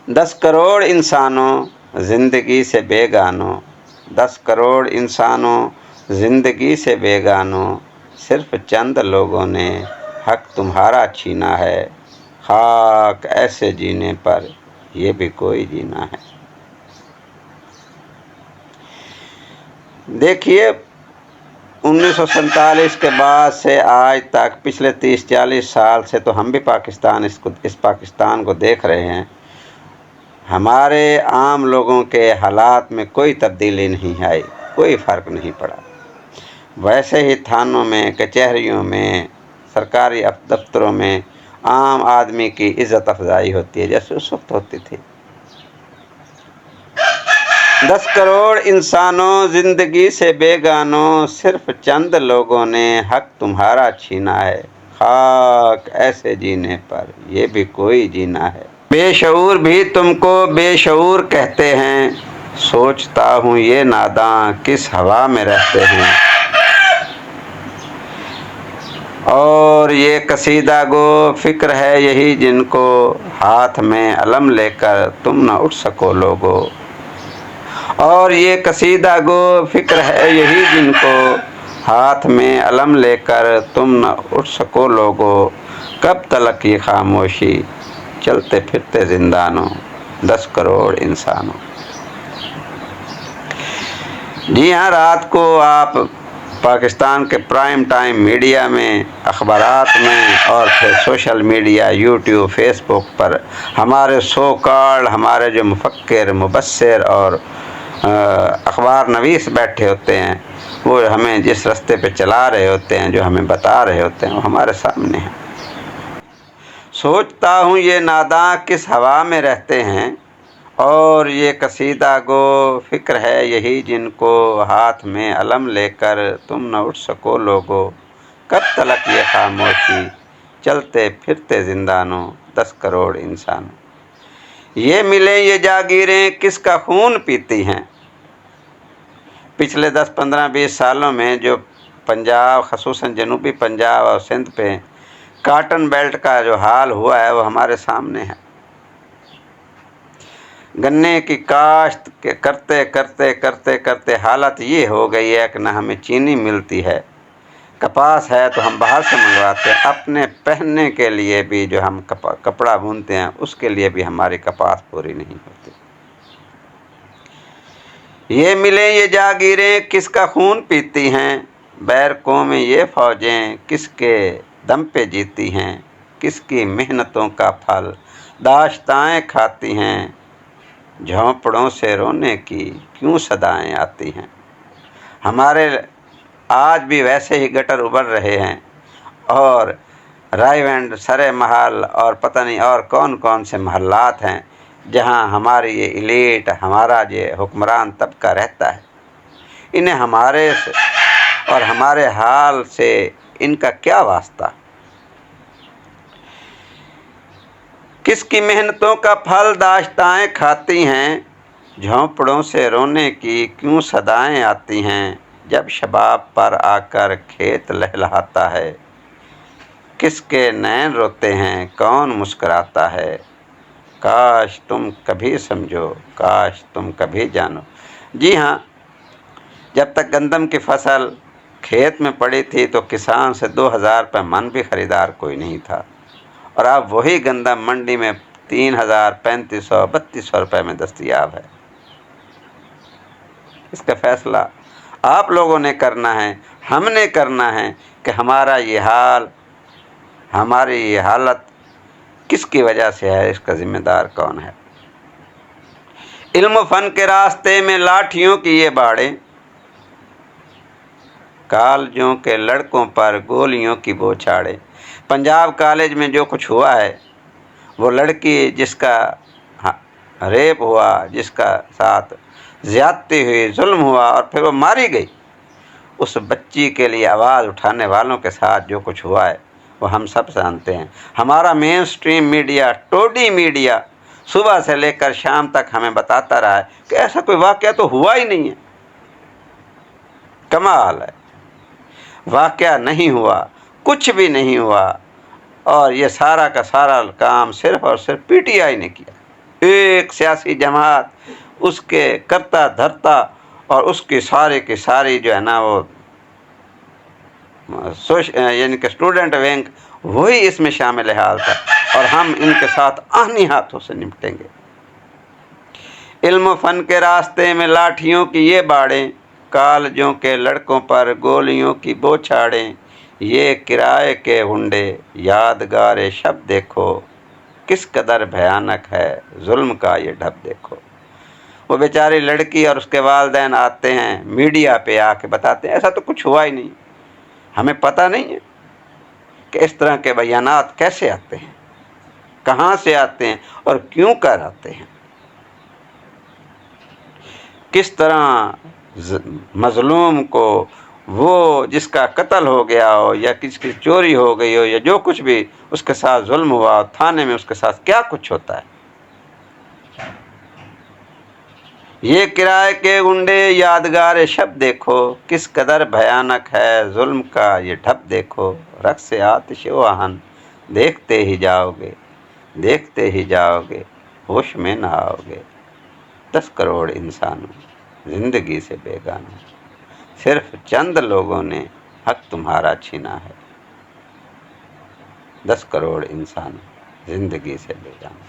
10 करोड़ इंसानों जिंदगी से बेगानों, 10 करोड़ इंसानों जिंदगी से बेगानों, सिर्फ चंद लोगों ने हक तुम्हारा छीना है, खाक ऐसे जीने पर ये भी कोई जीना है। देखिए 1947 के बाद से आज तक पिछले 30-40 साल से तो हम भी इस पाकिस्तान को देख रहे हैं। हमारे आम लोगों के हालात में कोई तब्दीली नहीं आई, कोई फ़र्क नहीं पड़ा। वैसे ही थानों में, कचहरियों में, सरकारी दफ्तरों में आम आदमी की इज़्ज़त अफजाई होती है जैसे उस वक्त होती थी। 10 करोड़ इंसानों जिंदगी से बेगानों, सिर्फ चंद लोगों ने हक तुम्हारा छीना है, खाक ऐसे जीने पर ये भी कोई जीना है। बेशऊर भी तुमको बेशऊर कहते हैं, सोचता हूँ ये नादां किस हवा में रहते हैं। और ये कसीदा गो फिक्र है यही जिनको, हाथ में अलम लेकर तुम न उठ सको लोगो। और ये कसीदा गो फिक्र है यही जिनको, हाथ में अलम लेकर तुम न उठ सको लोगो। कब तलक ये खामोशी चलते फिरते जिंदानों, 10 करोड़ इंसानों। जी हाँ, रात को आप पाकिस्तान के प्राइम टाइम मीडिया में, अखबारात में और फिर सोशल मीडिया, यूट्यूब, फेसबुक पर हमारे सो कॉल्ड, हमारे जो मुफक्किर, मुबस्सिर और अखबार नवीस बैठे होते हैं, वो हमें जिस रास्ते पे चला रहे होते हैं, जो हमें बता रहे होते हैं, वो हमारे सामने है। सोचता हूँ ये नादां किस हवा में रहते हैं, और ये कसीदा गो फिक्र है यही जिनको, हाथ में अलम लेकर तुम न उठ सको लोगो। कब तलक ये खामोशी चलते फिरते जिंदानों, 10 करोड़ इंसानों। ये मिले ये जागीरें किसका खून पीती हैं। पिछले 10, 15, 20 सालों में जो पंजाब, ख़ुसूसन जनूबी पंजाब और सिंध पे काटन बेल्ट का जो हाल हुआ है वो हमारे सामने है। गन्ने की काश्त के करते करते करते करते हालत ये हो गई है कि न हमें चीनी मिलती है, कपास है तो हम बाहर से मंगवाते हैं, अपने पहनने के लिए भी जो हम कपड़ा बुनते हैं उसके लिए भी हमारी कपास पूरी नहीं होती। ये मिले ये जागीरें किसका खून पीती हैं, बैरकों में ये फौजें किसके दम पे जीती हैं, किसकी मेहनतों का फल दाश्ताएं खाती हैं, झोंपड़ों से रोने की क्यों सदाएं आती हैं। हमारे आज भी वैसे ही गटर उभर रहे हैं और रायवंड, सरे महल और पता नहीं और कौन कौन से महल्लात हैं जहां हमारी ये इलीट, हमारा ये हुक्मरान तबका रहता है। इन्हें हमारे से और हमारे हाल से इनका क्या वास्ता। किसकी मेहनतों का फल दाश्ताएं खाती हैं, झोंपड़ों से रोने की क्यों सदाएं आती हैं, जब शबाब पर आकर खेत लहलहाता है, किसके नैन रोते हैं कौन मुस्कुराता है। काश तुम कभी समझो, काश तुम कभी जानो। जी हाँ, जब तक गंदम की फसल खेत में पड़ी थी तो किसान से 2000 रुपये मन भी ख़रीदार कोई नहीं था, और अब वही गंदम मंडी में 3000, 3500, 3200 रुपये में दस्तयाब है। इसका फैसला आप लोगों ने करना है, हमने करना है कि हमारा ये हाल, हमारी ये हालत किसकी वजह से है, इसका जिम्मेदार कौन है। इल्म फन के रास्ते में लाठियों की ये बाड़े, कॉलेजों के लड़कों पर गोलियों की बौछारें। पंजाब कॉलेज में जो कुछ हुआ है, वो लड़की जिसका रेप हुआ, जिसका साथ ज़्यादती हुई, जुल्म हुआ और फिर वो मारी गई, उस बच्ची के लिए आवाज़ उठाने वालों के साथ जो कुछ हुआ है वो हम सब जानते हैं। हमारा main stream media, Todi media सुबह से लेकर शाम तक हमें बताता रहा है कि ऐसा कोई वाक़या तो हुआ ही नहीं है। कमाल है, वाक़या नहीं हुआ, कुछ भी नहीं हुआ, और ये सारा का सारा काम सिर्फ और सिर्फ पीटीआई ने किया। ایک سیاسی جماعت اس کے کرتا دھرتا اور اس کی سارے کی ساری جو ہے نا وہ یعنی کہ اسٹوڈنٹ ونگ وہی اس میں شامل حال تھا، اور ہم ان کے ساتھ آہنی ہاتھوں سے نمٹیں گے۔ علم و فن کے راستے میں لاٹھیوں کی یہ باڑیں، کالجوں کے لڑکوں پر گولیوں کی بوچھاڑیں، یہ کرائے کے ہنڈے یادگار شب دیکھو، کس قدر بھیانک ہے ظلم کا یہ ڈھب دیکھو۔ وہ بیچاری لڑکی اور اس کے والدین آتے ہیں میڈیا پہ آ کے بتاتے ہیں ایسا تو کچھ ہوا ہی نہیں، ہمیں پتہ نہیں ہے کہ اس طرح کے بیانات کیسے آتے ہیں، کہاں سے آتے ہیں اور کیوں کر آتے ہیں۔ کس طرح مظلوم کو وہ جس کا قتل ہو گیا ہو یا کس کی چوری ہو گئی ہو یا جو کچھ بھی اس کے ساتھ ظلم ہوا، تھانے میں اس کے ساتھ کیا کچھ ہوتا ہے۔ یہ کرائے کے گنڈے یادگار شب دیکھو، کس قدر بھیانک ہے ظلم کا یہ ڈھب دیکھو، رقص آتش و آہن دیکھتے ہی جاؤ گے، دیکھتے ہی جاؤ گے، ہوش میں نہ آؤ گے۔ 10 کروڑ انسانوں زندگی سے بیگانہ، صرف چند لوگوں نے حق تمہارا چھینا ہے۔ 10 کروڑ انسان زندگی سے بیگانہ۔